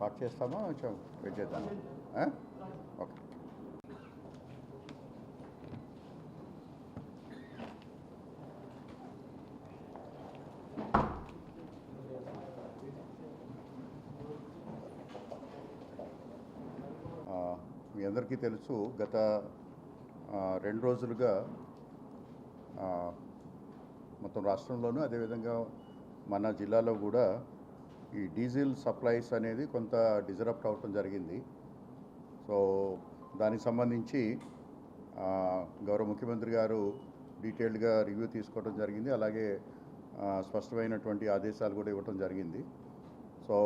Start చేస్తామా కొంచెం wait చేద్దామా? ఓకే. మీ అందరికీ తెలుసు, గత 2 రోజులుగా మొత్తం రాష్ట్రంలోనూ అదేవిధంగా మన జిల్లాలో కూడా ఈ డీజిల్ సప్లైస్ అనేది కొంత డిజరప్ట్ అవటం జరిగింది. సో దానికి సంబంధించి గౌరవ ముఖ్యమంత్రి గారు డీటెయిల్డ్గా రివ్యూ తీసుకోవడం జరిగింది. అలాగే స్పష్టమైనటువంటి ఆదేశాలు కూడా ఇవ్వటం జరిగింది. సో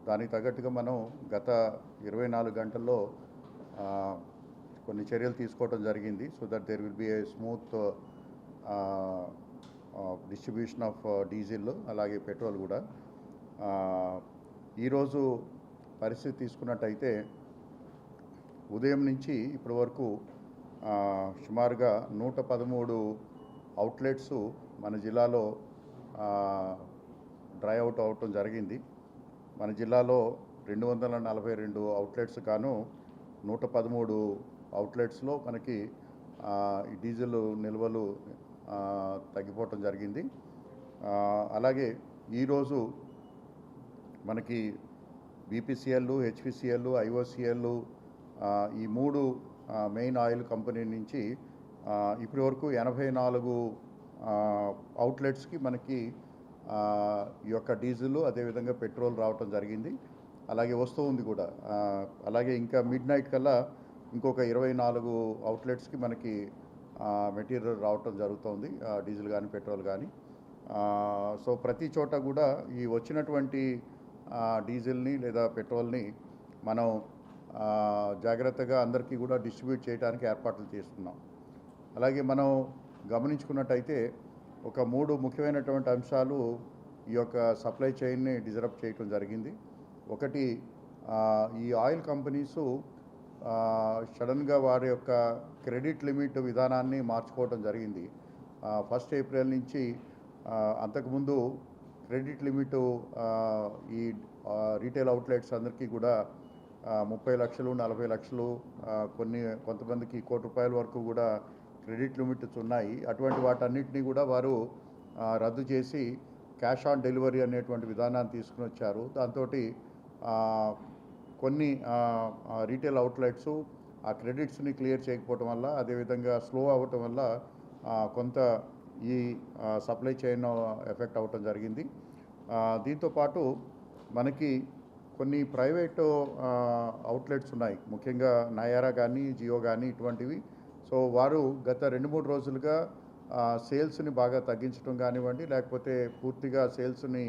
దానికి తగ్గట్టుగా మనం గత 24 గంటల్లో కొన్ని చర్యలు తీసుకోవడం జరిగింది. So that there will be a smooth distribution of diesel అలాగే పెట్రోల్ కూడా. ఈరోజు పరిస్థితి తీసుకున్నట్టయితే ఉదయం నుంచి ఇప్పటి వరకు సుమారుగా 113 అవుట్లెట్స్ మన జిల్లాలో డ్రై అవుట్ అవటం జరిగింది. మన జిల్లాలో 242 అవుట్లెట్స్ కాను 113 అవుట్లెట్స్లో మనకి ఈ డీజిల్ నిల్వలు తగ్గిపోవటం జరిగింది. అలాగే ఈరోజు మనకి బీపీసీఎల్, హెచ్పిసిఎల్, ఐఓసిఎల్ ఈ 3 మెయిన్ ఆయిల్ కంపెనీ నుంచి ఇప్పటి వరకు 84 అవుట్లెట్స్కి మనకి ఈ యొక్క డీజిల్ అదేవిధంగా పెట్రోల్ రావటం జరిగింది. అలాగే వస్తూ ఉంది కూడా. అలాగే ఇంకా మిడ్ నైట్ కల్లా ఇంకొక 24 అవుట్లెట్స్కి మనకి మెటీరియల్ రావటం జరుగుతుంది, డీజిల్ కానీ పెట్రోల్ కానీ. సో ప్రతి చోట కూడా ఈ వచ్చినటువంటి డీజిల్ని లేదా పెట్రోల్ని మనం జాగ్రత్తగా అందరికీ కూడా డిస్ట్రిబ్యూట్ చేయడానికి ఏర్పాట్లు చేస్తున్నాం. అలాగే మనం గమనించుకున్నట్టయితే ఒక 3 ముఖ్యమైనటువంటి అంశాలు ఈ యొక్క సప్లై చైన్ని డిజరప్ట్ చేయడం జరిగింది. ఒకటి, ఈ ఆయిల్ కంపెనీసు సడన్గా వారి యొక్క క్రెడిట్ లిమిట్ విధానాన్ని మార్చుకోవడం జరిగింది. 1 ఏప్రిల్ నుంచి అంతకుముందు క్రెడిట్ లిమిట్ ఈ రీటైల్ అవుట్లెట్స్ అందరికీ కూడా 30 లక్షలు, 40 లక్షలు, కొంతమందికి ₹1,00,00,000 వరకు కూడా క్రెడిట్ లిమిట్స్ ఉన్నాయి. అటువంటి వాటన్నిటినీ కూడా వారు రద్దు చేసి క్యాష్ ఆన్ డెలివరీ అనేటువంటి విధానాన్ని తీసుకుని వచ్చారు. దాంతో కొన్ని రీటైల్ అవుట్లెట్స్ ఆ క్రెడిట్స్ని క్లియర్ చేయకపోవటం వల్ల, అదేవిధంగా స్లో అవ్వటం వల్ల కొంత ఈ సప్లై చైన్ ఎఫెక్ట్ అవ్వటం జరిగింది. దీంతోపాటు మనకి కొన్ని ప్రైవేటు అవుట్లెట్స్ ఉన్నాయి, ముఖ్యంగా నయారా కానీ జియో కానీ ఇటువంటివి. సో వారు గత 2-3 రోజులుగా సేల్స్ని బాగా తగ్గించడం కానివ్వండి, లేకపోతే పూర్తిగా సేల్స్ని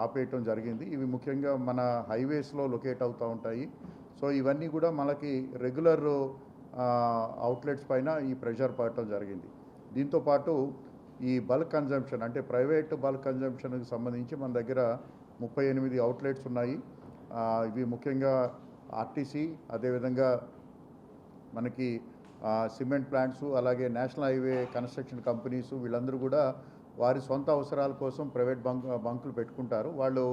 ఆపేయటం జరిగింది. ఇవి ముఖ్యంగా మన హైవేస్లో లొకేట్ అవుతూ ఉంటాయి. సో ఇవన్నీ కూడా మనకి రెగ్యులర్ అవుట్లెట్స్ పైన ఈ ప్రెషర్ పడటం జరిగింది. దీంతోపాటు ఈ బల్క్ కన్జంప్షన్, అంటే ప్రైవేట్ బల్క్ కన్జంప్షన్కి సంబంధించి మన దగ్గర 38 అవుట్లెట్స్ ఉన్నాయి. ఇవి ముఖ్యంగా ఆర్టీసీ, అదేవిధంగా మనకి సిమెంట్ ప్లాంట్స్, అలాగే నేషనల్ హైవే కన్స్ట్రక్షన్ కంపెనీస్, వీళ్ళందరూ కూడా వారి సొంత అవసరాల కోసం ప్రైవేట్ బంకులు పెట్టుకుంటారు. వాళ్ళు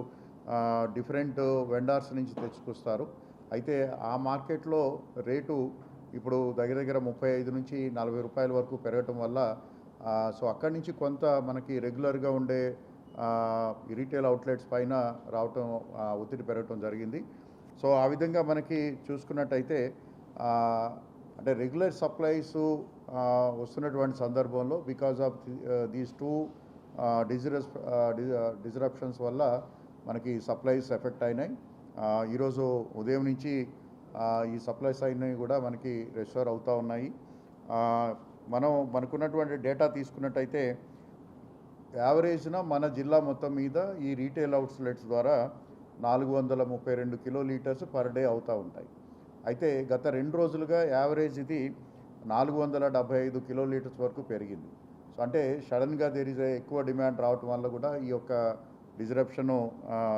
డిఫరెంట్ వెండర్స్ నుంచి తెచ్చుకొస్తారు. అయితే ఆ మార్కెట్లో రేటు ఇప్పుడు దగ్గర 35 నుంచి ₹40 వరకు పెరగటం వల్ల సో అక్కడి నుంచి కొంత మనకి రెగ్యులర్గా ఉండే రీటైల్ అవుట్లెట్స్ పైన రావటం, ఒత్తిడి పెరగటం జరిగింది. సో ఆ విధంగా మనకి చూసుకున్నట్టయితే అంటే రెగ్యులర్ సప్లైస్ వస్తున్నటువంటి సందర్భంలో బికాజ్ ఆఫ్ దీస్ 2 డిజరప్షన్స్ వల్ల మనకి సప్లైస్ ఎఫెక్ట్ అయినాయి. ఈరోజు ఉదయం నుంచి ఈ సప్లైస్ అయినవి కూడా మనకి రెస్టోర్ అవుతూ ఉన్నాయి. మనకున్నటువంటి డేటా తీసుకున్నట్టయితే యావరేజ్న మన జిల్లా మొత్తం మీద ఈ రీటైల్ అవుట్లెట్స్ ద్వారా 432 కిలోలీటర్స్ పర్ డే అవుతూ ఉంటాయి. అయితే గత 2 రోజులుగా యావరేజ్ ఇది 475 కిలోలీటర్స్ వరకు పెరిగింది. సో అంటే సడన్గా దేర్ ఈజ్ ఎక్కువ డిమాండ్ రావటం వల్ల కూడా ఈ యొక్క డిజరప్షను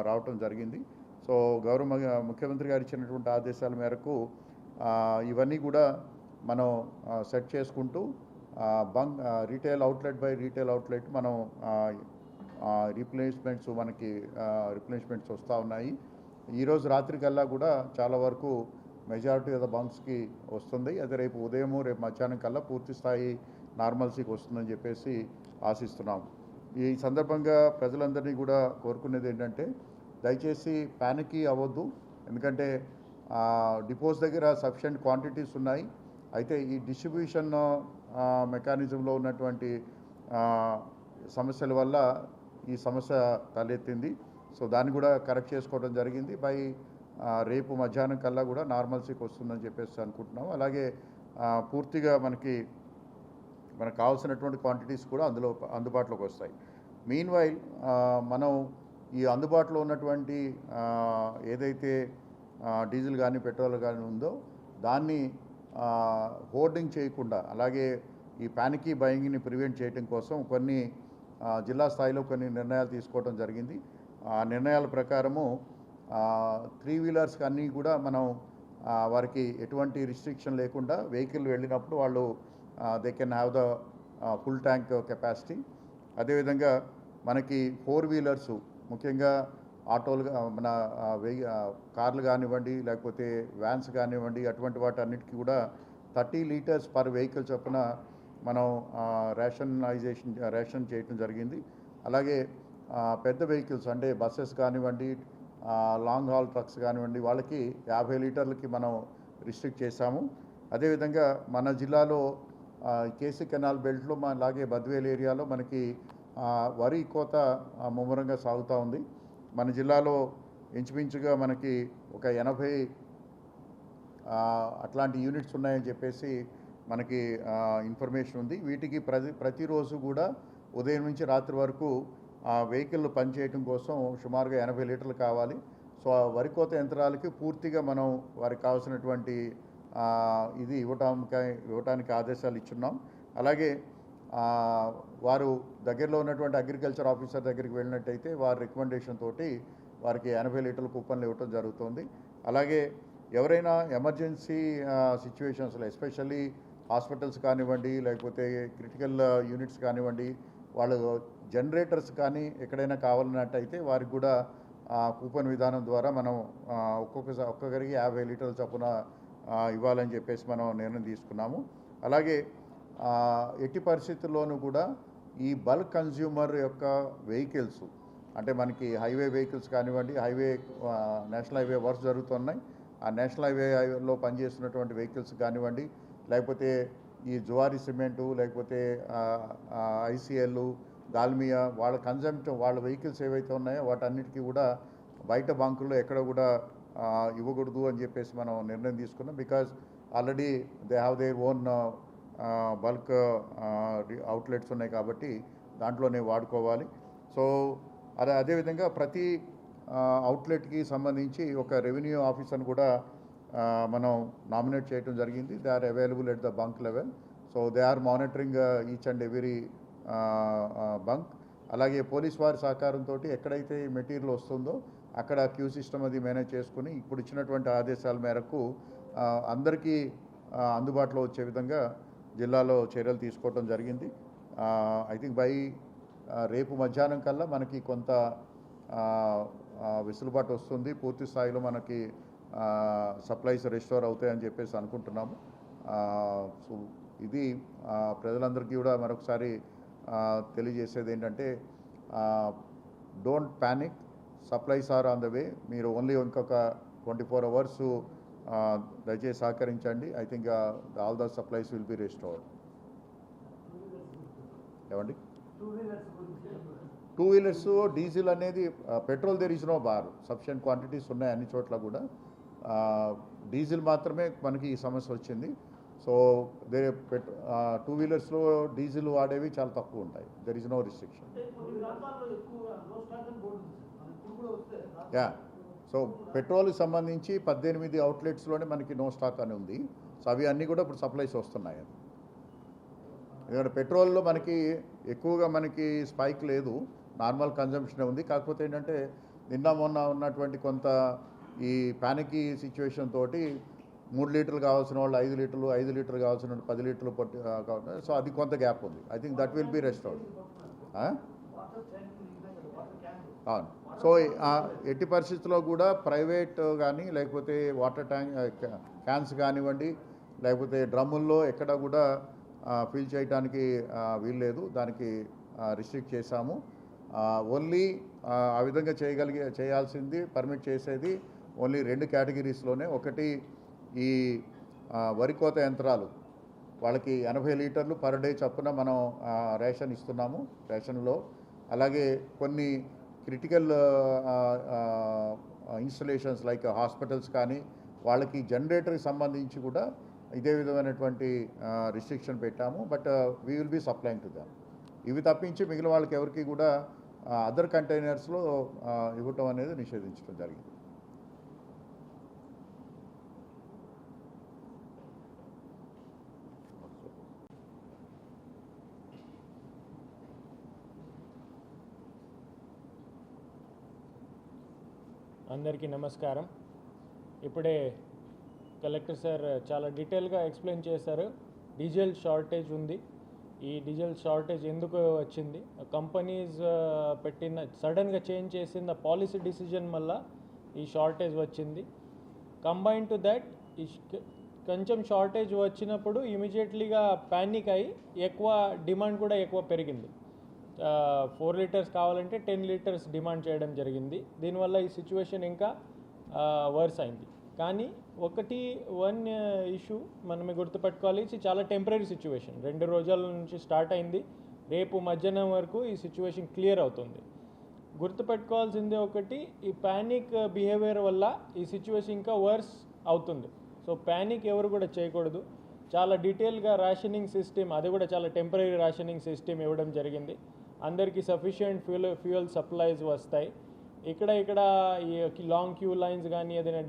రావటం జరిగింది. సో గౌరవ ముఖ్యమంత్రి గారు ఇచ్చినటువంటి ఆదేశాల మేరకు ఇవన్నీ కూడా మనం సెట్ చేసుకుంటూ retail outlet by retail outlet మనం రీప్లేస్మెంట్స్ వస్తూ ఉన్నాయి. ఈరోజు రాత్రికల్లా కూడా చాలా వరకు మెజారిటీ ఆఫ్ ద బంక్స్కి వస్తుంది. అది రేపు ఉదయము రేపు మధ్యాహ్నం కల్లా పూర్తి స్థాయి నార్మల్సీకి వస్తుందని చెప్పేసి ఆశిస్తున్నాం. ఈ సందర్భంగా ప్రజలందరినీ కూడా కోరుకునేది ఏంటంటే దయచేసి ప్యానిక్ అవ్వద్దు. ఎందుకంటే డిపోస్ దగ్గర సఫిషియెంట్ క్వాంటిటీస్ ఉన్నాయి. అయితే ఈ డిస్ట్రిబ్యూషన్ మెకానిజంలో ఉన్నటువంటి సమస్యల వల్ల ఈ సమస్య తలెత్తింది. సో దాన్ని కూడా కరెక్ట్ చేసుకోవడం జరిగింది. రేపు మధ్యాహ్నం కల్లా కూడా నార్మల్సీకి వస్తుందని చెప్పేసి అనుకుంటున్నాం. అలాగే పూర్తిగా మనకు కావాల్సినటువంటి క్వాంటిటీస్ కూడా అందుబాటులోకి వస్తాయి. మీన్ వైల్ మనం ఈ అందుబాటులో ఉన్నటువంటి ఏదైతే డీజిల్ కానీ పెట్రోల్ కానీ ఉందో దాన్ని హోర్డింగ్ చేయకుండా, అలాగే ఈ ప్యానికీ బయింగ్ని ప్రివెంట్ చేయడం కోసం కొన్ని జిల్లా స్థాయిలో కొన్ని నిర్ణయాలు తీసుకోవడం జరిగింది. ఆ నిర్ణయాల ప్రకారము 3 వీలర్స్కి అన్నీ కూడా మనం వారికి ఎటువంటి రిస్ట్రిక్షన్ లేకుండా వెహికల్ వెళ్ళినప్పుడు వాళ్ళు they can have the full tank capacity. అదేవిధంగా మనకి 4 వీలర్సు ముఖ్యంగా ఆటోలుగా మన కార్లు కానివ్వండి, లేకపోతే వ్యాన్స్ కానివ్వండి, అటువంటి వాటి అన్నిటికీ కూడా 30 లీటర్స్ పర్ వెహికల్ చొప్పున మనం రేషన్ చేయటం జరిగింది. అలాగే పెద్ద వెహికల్స్ అంటే బస్సెస్ కానివ్వండి, లాంగ్ హాల్ ట్రక్స్ కానివ్వండి, వాళ్ళకి 50 లీటర్లకి మనం రిస్ట్రిక్ట్ చేశాము. అదేవిధంగా మన జిల్లాలో కేసీ కెనాల్ బెల్ట్లో అలాగే బద్వేల్ ఏరియాలో మనకి వరి కోత ముమ్మరంగా సాగుతూ ఉంది. మన జిల్లాలో ఇంచుమించుగా మనకి ఒక 80 అట్లాంటి యూనిట్స్ ఉన్నాయని చెప్పేసి మనకి ఇన్ఫర్మేషన్ ఉంది. వీటికి ప్రతిరోజు కూడా ఉదయం నుంచి రాత్రి వరకు వెహికల్ పనిచేయటం కోసం సుమారుగా 80 లీటర్లు కావాలి. సో వరి కోత యంత్రాలకి పూర్తిగా మనం వారికి కావాల్సినటువంటి ఇది ఇవ్వటానికి ఆదేశాలు ఇచ్చున్నాం. అలాగే వారు దగ్గరలో ఉన్నటువంటి అగ్రికల్చర్ ఆఫీసర్ దగ్గరికి వెళ్ళినట్టయితే వారి రికమెండేషన్ తోటి వారికి 80 లీటర్ల కూపన్లు ఇవ్వటం జరుగుతుంది. అలాగే ఎవరైనా ఎమర్జెన్సీ సిచ్యువేషన్స్లో ఎస్పెషల్లీ హాస్పిటల్స్ కానివ్వండి, లేకపోతే క్రిటికల్ యూనిట్స్ కానివ్వండి, వాళ్ళు జనరేటర్స్ కానీ ఎక్కడైనా కావాలన్నట్టయితే వారికి కూడా కూపన్ విధానం ద్వారా మనం ఒక్కొక్కరికి 50 లీటర్ల చొప్పున ఇవ్వాలని చెప్పేసి మనం నిర్ణయం తీసుకున్నాము. అలాగే ఎట్టి పరిస్థితుల్లోనూ కూడా ఈ బల్క్ కన్జ్యూమర్ యొక్క వెహికల్స్ అంటే మనకి హైవే వెహికల్స్ కానివ్వండి, నేషనల్ హైవే వర్క్స్ జరుగుతున్నాయి. ఆ నేషనల్ హైవేలో పనిచేస్తున్నటువంటి వెహికల్స్ కానివ్వండి, లేకపోతే ఈ జువారీ సిమెంటు, లేకపోతే ఐసీఎల్, దాల్మియా వాళ్ళ వాళ్ళ వెహికల్స్ ఏవైతే ఉన్నాయో వాటన్నిటికీ కూడా బయట బంకుల్లో ఎక్కడ కూడా ఇవ్వకూడదు అని చెప్పేసి మనం నిర్ణయం తీసుకున్నాం. Because already they have their own bulk outlets ఉన్నాయి కాబట్టి దాంట్లోనే వాడుకోవాలి. సో అదేవిధంగా ప్రతి అవుట్లెట్కి సంబంధించి ఒక రెవెన్యూ ఆఫీసర్ని కూడా మనం నామినేట్ చేయడం జరిగింది. They are available at the bunk level. So they are monitoring each and every bunk. అలాగే పోలీస్ వారి సహకారంతో ఎక్కడైతే మెటీరియల్ వస్తుందో అక్కడ క్యూ సిస్టమ్ అది మేనేజ్ చేసుకుని ఇప్పుడు ఇచ్చినటువంటి ఆదేశాల మేరకు అందరికీ అందుబాటులో వచ్చే విధంగా జిల్లాలో చర్యలు తీసుకోవడం జరిగింది. ఐ థింక్ రేపు మధ్యాహ్నం కల్లా మనకి కొంత వెసులుబాటు వస్తుంది. పూర్తి స్థాయిలో మనకి సప్లైస్ రెస్టోర్ అవుతాయని చెప్పేసి అనుకుంటున్నాము. సో ఇది ప్రజలందరికీ కూడా మరొకసారి తెలియజేసేది ఏంటంటే don't panic, supplies are on the way. మీరు ఓన్లీ ఇంకొక 24 అవర్స్ దయచేసి సహకరించండి. I think all the supplies will be restored. ఏమండి 2 వీలర్స్ డీజిల్ అనేది petrol there is no bar, sufficient quantities ఉన్నాయి అన్ని చోట్ల కూడా. డీజిల్ మాత్రమే మనకి ఈ సమస్య వచ్చింది. సో 2 వీలర్స్లో డీజిల్ వాడేవి చాలా తక్కువ ఉంటాయి. There is no restriction. Yeah, so పెట్రోల్కి సంబంధించి 18 అవుట్లెట్స్లోనే మనకి నో స్టాక్ అని ఉంది. సో అవి అన్నీ కూడా ఇప్పుడు సప్లైస్ వస్తున్నాయి. ఎందుకంటే పెట్రోల్లో మనకి ఎక్కువగా మనకి స్పైక్ లేదు, నార్మల్ కన్జంప్షన్ ఉంది. కాకపోతే ఏంటంటే నిన్న మొన్న ఉన్నటువంటి కొంత ఈ ప్యానికీ సిచ్యువేషన్ తోటి 3 లీటర్లు కావాల్సిన వాళ్ళు 5 లీటర్లు, 5 లీటర్లు కావాల్సిన వాళ్ళు 10 లీటర్లు కావాలి. సో అది కొంత గ్యాప్ ఉంది. I think that will be restored. అవును. సో ఎట్టి పరిస్థితుల్లో కూడా ప్రైవేట్ కానీ లేకపోతే వాటర్ ట్యాంక్ క్యాన్స్ కానివ్వండి, లేకపోతే డ్రమ్ముల్లో ఎక్కడ కూడా ఫిల్ చేయడానికి వీల్లేదు. దానికి రిస్ట్రిక్ట్ చేశాము. ఓన్లీ ఆ విధంగా చేయాల్సింది పర్మిట్ చేసేది ఓన్లీ 2 కేటగిరీస్లోనే. ఒకటి ఈ వరి కోత యంత్రాలు, వాళ్ళకి 80 లీటర్లు పర్ డే చొప్పున మనం రేషన్ ఇస్తున్నాము రేషన్లో. అలాగే కొన్ని క్రిటికల్ ఇన్స్టలేషన్స్ లైక్ హాస్పిటల్స్ కానీ వాళ్ళకి జనరేటర్కి సంబంధించి కూడా ఇదే విధమైనటువంటి రిస్ట్రిక్షన్ పెట్టాము. But we will be supplying to them. ఇవి తప్పించి మిగిలిన వాళ్ళకి ఎవరికి కూడా అదర్ కంటైనర్స్లో ఇవ్వటం అనేది నిషేధించడం జరిగింది. అందరికీ నమస్కారం. ఇప్పుడే కలెక్టర్ సార్ చాలా డీటెయిల్గా ఎక్స్ప్లెయిన్ చేశారు. డీజిల్ షార్టేజ్ ఉంది. ఈ డీజిల్ షార్టేజ్ ఎందుకు వచ్చింది, కంపెనీస్ పెట్టిన సడన్గా చేంజ్ చేసిన పాలసీ డిసిజన్ వల్ల ఈ షార్టేజ్ వచ్చింది. కంబైన్ టు దట్ ఈ కొంచెం షార్టేజ్ వచ్చినప్పుడు ఇమీడియట్లీగా ప్యానిక్ అయ్యి ఎక్కువ డిమాండ్ కూడా ఎక్కువ పెరిగింది. 4 లీటర్స్ కావాలంటే 10 లీటర్స్ డిమాండ్ చేయడం జరిగింది. దీనివల్ల ఈ సిచ్యువేషన్ ఇంకా వర్స్ అయింది. కానీ వన్ ఇష్యూ మనమే గుర్తుపెట్టుకోవాలి, ఇది చాలా టెంపరీ సిచ్యువేషన్. 2 రోజుల నుంచి స్టార్ట్ అయింది. రేపు మధ్యాహ్నం వరకు ఈ సిచ్యువేషన్ క్లియర్ అవుతుంది. గుర్తుపెట్టుకోవాల్సింది ఈ ప్యానిక్ బిహేవియర్ వల్ల ఈ సిచ్యువేషన్ ఇంకా వర్స్ అవుతుంది. సో ప్యానిక్ ఎవరు కూడా చేయకూడదు. చాలా డీటెయిల్గా రేషనింగ్ సిస్టమ్, అది కూడా చాలా టెంపరీ రేషనింగ్ సిస్టమ్ ఇవ్వడం జరిగింది. అందరికీ సఫిషియంట్ ఫ్యూయల్ సప్లైస్ వస్తాయి. ఇక్కడ ఈ లాంగ్ క్యూ లైన్స్ కానీ ఏదైనా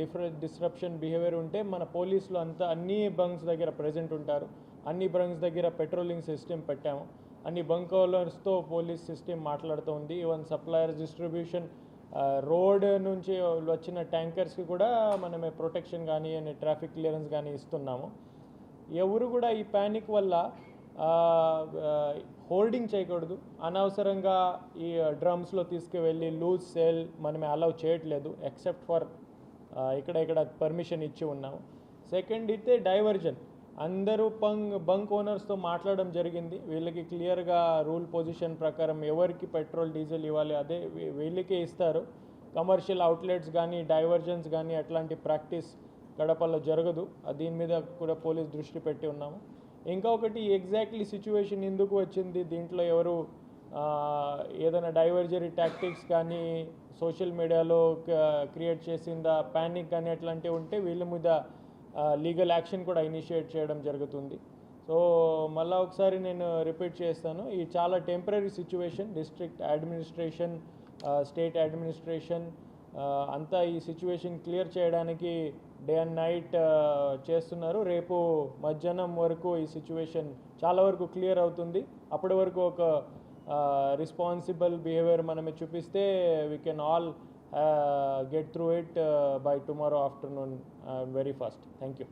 డిస్రప్షన్ బిహేవియర్ ఉంటే మన పోలీసులు అన్ని బంక్స్ దగ్గర ప్రెజెంట్ ఉంటారు. అన్ని బంక్స్ దగ్గర పెట్రోలింగ్ సిస్టమ్ పెట్టాము. అన్ని బంక్ ఓనర్స్తో పోలీస్ సిస్టమ్ మాట్లాడుతుంది. ఈవెన్ సప్లయర్స్ డిస్ట్రిబ్యూషన్ రోడ్ నుంచి వచ్చిన ట్యాంకర్స్కి కూడా మనమే ప్రొటెక్షన్ కానీ ట్రాఫిక్ క్లియరెన్స్ కానీ ఇస్తున్నాము. ఎవరు కూడా ఈ ప్యానిక్ వల్ల హోల్డింగ్ చేయకూడదు. అనవసరంగా ఈ డ్రమ్స్లో తీసుకువెళ్ళి లూజ్ సేల్ మనమే అలౌ చేయట్లేదు, ఎక్సెప్ట్ ఫర్ ఇక్కడ పర్మిషన్ ఇచ్చి ఉన్నాము. సెకండ్ అయితే డైవర్జన్. అందరూ బంక్ ఓనర్స్తో మాట్లాడడం జరిగింది. వీళ్ళకి క్లియర్గా రూల్ పొజిషన్ ప్రకారం ఎవరికి పెట్రోల్ డీజిల్ ఇవ్వాలి అదే వీళ్ళకే ఇస్తారు. కమర్షియల్ అవుట్లెట్స్ కానీ డైవర్జన్స్ కానీ అట్లాంటి ప్రాక్టీస్ కడపలో జరగదు. దీని మీద కూడా పోలీస్ దృష్టి పెట్టి ఉన్నాము. ఇంకొకటి ఎగ్జాక్ట్లీ సిచ్యువేషన్ ఎందుకు వచ్చింది, దీంట్లో ఎవరు ఏదైనా డైవర్జరీ టాక్టిక్స్ కానీ సోషల్ మీడియాలో క్రియేట్ చేసిందా ప్యానిక్ కానీ అట్లాంటివి ఉంటే వీళ్ళ మీద లీగల్ యాక్షన్ కూడా ఇనిషియేట్ చేయడం జరుగుతుంది. సో మళ్ళీ ఒకసారి నేను రిపీట్ చేస్తాను, ఈ చాలా temporary situation. District administration, state administration అంతా ఈ సిచ్యువేషన్ క్లియర్ చేయడానికి డే అండ్ నైట్ చేస్తున్నారు. రేపు మధ్యాహ్నం వరకు ఈ సిచ్యువేషన్ చాలా వరకు క్లియర్ అవుతుంది. అప్పటి వరకు ఒక రెస్పాన్సిబుల్ బిహేవియర్ మనమే చూపిస్తే we can all get through it by tomorrow afternoon very fast. Thank you.